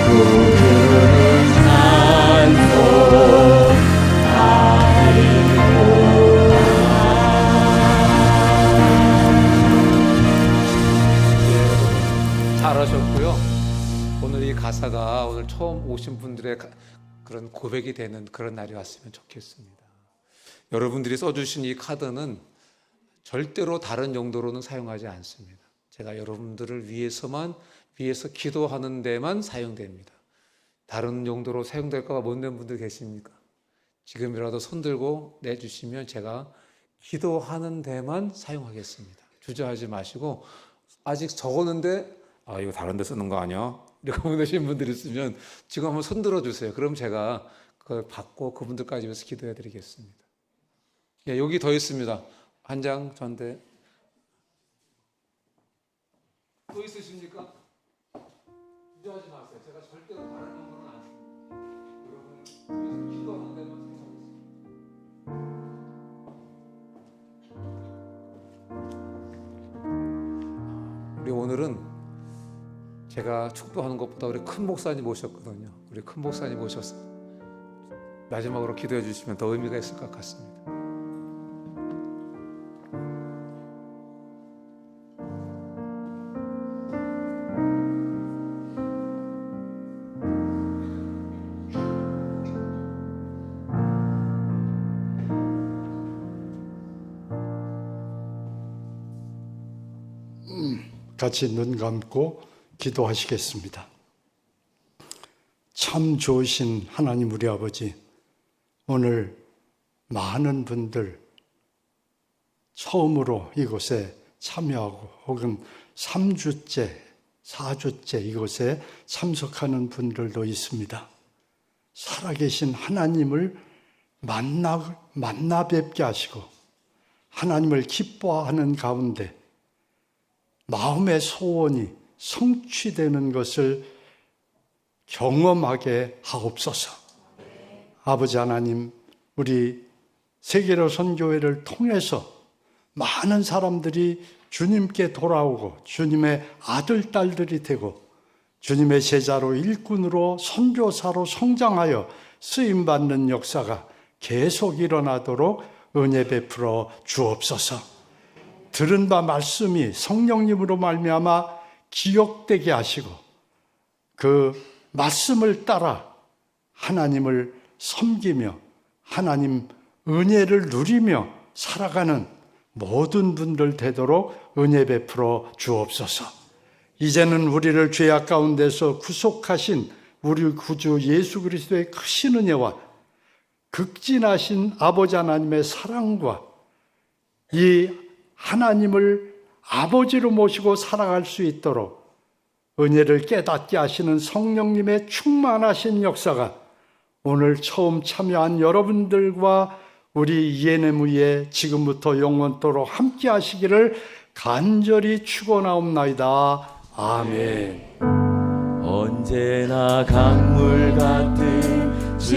구주를 잘하셨고요. 오늘 이 가사가 오늘 처음 오신 분들의 그런 고백이 되는 그런 날이 왔으면 좋겠습니다. 여러분들이 써주신 이 카드는 절대로 다른 용도로는 사용하지 않습니다. 제가 여러분들을 위해서 기도하는 데만 사용됩니다. 다른 용도로 사용될까 봐 못 낸 분들 계십니까? 지금이라도 손들고 내주시면 제가 기도하는 데만 사용하겠습니다. 주저하지 마시고 아직 적었는데 이거 다른 데 쓰는 거 아니야? 이렇게 보내신 분들 있으면 지금 한번 손들어 주세요. 그럼 제가 그걸 받고 그분들까지 위해서 기도해 드리겠습니다. 예, 여기 더 있습니다. 한 장 전대. 또 있으십니까? 주저하지 마세요. 제가 절대로 다른 용도는 안 씁니다. 여러분을 위해서 기도하는 데만 사용하겠습니다. 우리 오늘은 제가 축도하는 것보다 우리 큰 목사님 오셨거든요. 우리 큰 목사님 오셔서 마지막으로 기도해 주시면 더 의미가 있을 것 같습니다. 같이 눈 감고 기도하시겠습니다. 참 좋으신 하나님 우리 아버지, 오늘 많은 분들 처음으로 이곳에 참여하고 혹은 3주째, 4주째 이곳에 참석하는 분들도 있습니다. 살아계신 하나님을 만나 뵙게 하시고 하나님을 기뻐하는 가운데 마음의 소원이 성취되는 것을 경험하게 하옵소서. 아버지 하나님, 우리 세계로 선교회를 통해서 많은 사람들이 주님께 돌아오고 주님의 아들, 딸들이 되고 주님의 제자로 일꾼으로 선교사로 성장하여 쓰임받는 역사가 계속 일어나도록 은혜 베풀어 주옵소서. 들은 바 말씀이 성령님으로 말미암아 기억되게 하시고 그 말씀을 따라 하나님을 섬기며 하나님 은혜를 누리며 살아가는 모든 분들 되도록 은혜 베풀어 주옵소서. 이제는 우리를 죄악 가운데서 구속하신 우리 구주 예수 그리스도의 크신 은혜와 극진하신 아버지 하나님의 사랑과 이 하나님을 아버지로 모시고 살아갈 수 있도록 은혜를 깨닫게 하시는 성령님의 충만하신 역사가 오늘 처음 참여한 여러분들과 우리 ENM의 지금부터 영원토록 함께 하시기를 간절히 축원하옵나이다. 아멘. 언제나 강물 같은